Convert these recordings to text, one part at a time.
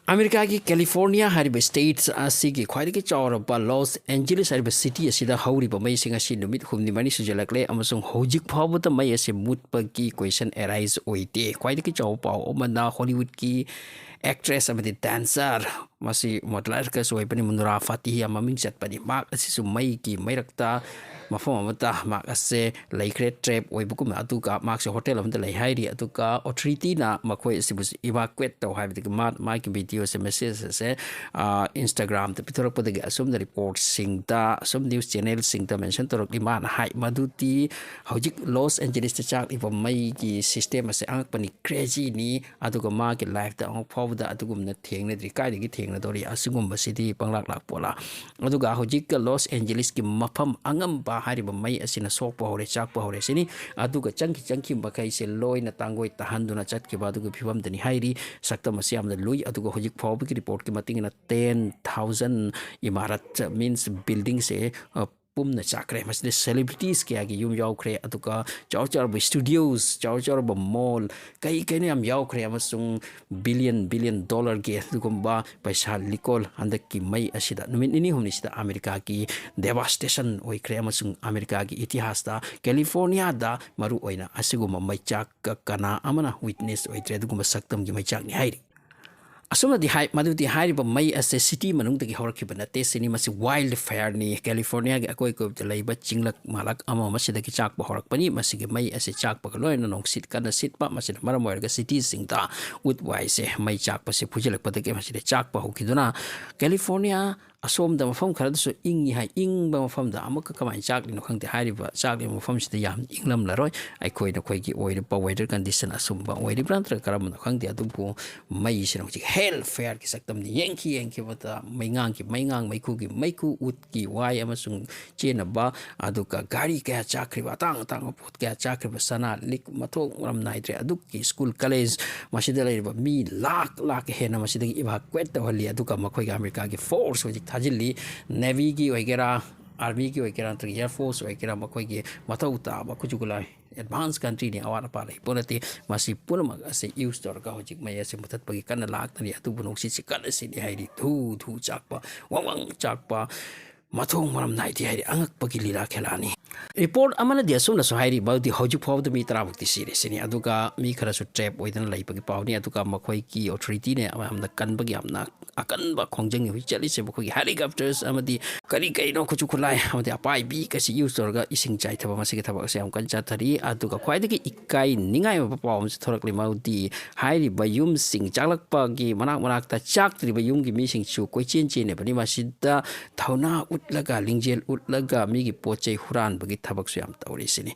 America की California हरिबे states असिगी ख्वाइदगी चावरबा लॉस एंजेलिस हरिबे सिटी असिदा हौरिबा मैसिंग असि नुमित हुमनि मनि सुजलकले अमसुंग हौजिक फावबता मै असे मुतपगी क्वेश्चन एराइज ओइते ख्वाइदगी चाव पाव ओमना हॉलीवुड की एक्ट्रेस अमदि डांसर मसी मॉडलर का सोइपनि मुनरा फातिही ममिंग चटपनि माक असिसु मै की मैरक्ता मफम अमता माक असे लैख्रे ट्रैप ओइबकुम अतुका माकसे होटल अमदा लैहाइरी अतुका ऑथोरिटी ना मखोय असिबुस इवाक्वेट तौ हाइबदि माकी वीडियो से मैसेज से इंस्टाग्राम ते पिथरकपदगी assume report सिंगता assume news channel सिंगता mention तोरकली मान हाइ मदुती हौजिक लॉस एंजेलिस ते चाक इव मई की सिस्टम असे अंगपनि क्रेजी नि अदुगा मा के लाइफ ता अंग फावदा अदुगुमना थेंगनद्रि काइदगी थेंगनदोरी असुगुम बसिदी पंगलाक लाक पोला अदुगा हौजिक लॉस एंजेलिस की मफम अंगम बा हारिबा मई असिना सोकपा होरे चाकपा होरे सिनी अदुगा चंखि बखै से लोइना तांगोय तहंदुना चटकेबा अदुगा फिवमदनि हाइरी सक्तम असे यामना लुई अदुगा हौजिक फावबगी रिपोर्ट की मतिंगना 10,000 इमारत मीन्स बिल्डिंग से पुमना चाकरे मसले सेलिब्रिटीज के आगे युम यावखरे अदुका चाव चाव स्टूडियोज चाव चाव मॉल कई कई याम यावखरे अमसुंग बिलियन डॉलर के अदुगुम्बा पैसा लिकोल हंदक की मई असिदा नुमित निनी हुमनिसिदा अमेरिका की डेवास्टेशन ओइखरे अमसुंग अमेरिका की इतिहास दा कैलिफोर्निया दा मरु ओइना असिगुम मैचाक कना अमना विटनेस ओइत्रे अदुगुम्बा सक्तम की मैचाक नि हाइरी असुमदि हाइ मदुदि हाइरिबा मई असे सिटी मनुंगदगी हौरखिबा नते सिनी मसि वाइल्ड फायर नि कैलिफोर्निया के अकोइ कोब लैबा चिंगलक मालक अमा मसिदगी चाकपा हौरकपनि मसिगे मई असे चाकपा लोयना नोंसित कना सिटपा मसिद मरम ओइरगा सिटी सिंगता उतवाइ से मई चाकपा से फुजिलकपदगे मसिदे चाकपा हौखिदुना कैलिफोर्निया असोम द मफम खरदसु इंगी हाइ इंगबा मफम दा अमक कमाइ चाकलिनो खंगते हाइरिबा चाकलि मफम सिदा याम इंगलम लरोय आइखोइ नखोइगी ओइरबा वेदर कंडीशन असुमबा ओइरिब्रा नत्र करम खंगते अदुबु मई सिनो हेल फेयर की सक्तम येंखी बता मैंगांग मैखू उत की वाई अमसुंग चेनबा अदुका गाड़ी क्या चाखरिबा तांग तांग पोत क्या चाखरिबा सना लिक मथो रम नाइद्रे अदुकी स्कूल कॉलेज मसिदा लेरिबा मी लाख हेना मसिदगी इवाक्वेट तहली अदुका मखोइगा अमेरिका की फोर्स होजिक थाजिल्ली नेवी की वगैरह आर्मी की वगैरह नत्र एयर फोर्स वगैरह मखोइगे मथौ ताबा खुजुगुलाई एडवांस कंट्री ने अवार पा लै पोनते मासी पुनमग असे यूज तौरगा होजिक मै असे मुथतपगी कन्न लाक्तनि अतुबु नोंसि से कन्न सिनि हाइरि धू चाकपा वांग चाकपा मथोंग मरम नाइति हाइरि अंगकपगी लीला खेलानी रिपोर्ट अमन दिसुम नसो हाइरि बाउदी हौजिक फावद मी तरामुक्ति सिरिसिनी अदुगा मी खरसु ट्रैप ओइदन लैपगी पावनी अदुगा मखोइ की ऑथोरिटी ने अमन कनबगी amna अकनबा खोंजंग हि चलिसे बखोइ हेलीकॉप्टर्स अमदी करी कइनो खुचु खुलाय अमदी अपाइ बी कसी यूज तौरगा इसिंग चाइ थबा मसिगे थबा से हम कन चाथरी अदुगा ख्वाइदगी इकाइ निंगाइ पावम से थोरकलि माउदी हाइरि बयुम सिंग चालकपागी मनाक चाकत्रि बयुम की मीसिंग छु कोइचेन चेने बनि मासिदा थौना उतलगा लिंजेल उतलगा मीगी पोचै हुरान बगी थबक सु याम तौरिसिनी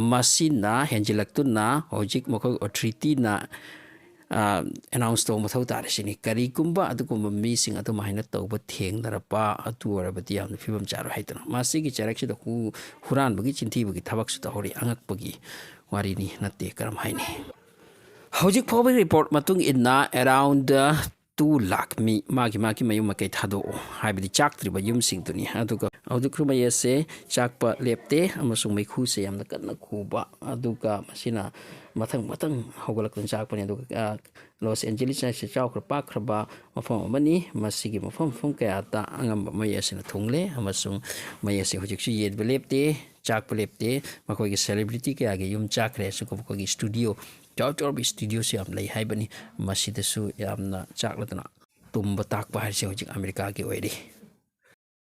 मसिना हेंजिलक्तुना हौजिक मखो ऑथोरिटी ना अनाउंस तो मथौ तारसिनी करिगुम्बा अदुगुम्बा मीसिंग अदु माइना तौबा थेंगनरपा अदु ओरबदि याम फिबम चारो हाइतना मासिगी चरक्सिदा हुरान बगी चिंथीबगी थबक सु तौरि अंगकपगी वारिनी नते करम हाइनी हौजिक फावबी रिपोर्ट मतुंग इन्ना अराउंड 2 लाख मी मागी मयु मकै थादो हाइबदि चाकत्रिबा युमसिंगदुनी अदुगा अदुख्रु मयसे चाकपा लेप्ते अमसुंग मैखु से यामना कन्ना खुबा अदुगा मसिना मथंग हौगलकन चाकपनि अदुगा लॉस एंजेलिस से चावख्र पाख्रबा मफम अमनी मसिगी मफम कयाता अंगम मयसेना थुंगले अमसुंग मयसे हुजिकसु येदबा लेप्ते चाकपा लेप्ते मखोइगी सेलिब्रिटी के आगे युम चाकरे सुको मखोइगी स्टूडियो चाव स्टूडियो से याम लै हाइबनी मसिदसु यामना चाकलदना तुम ताकपा हाइसे हुजिक अमेरिका के ओइरी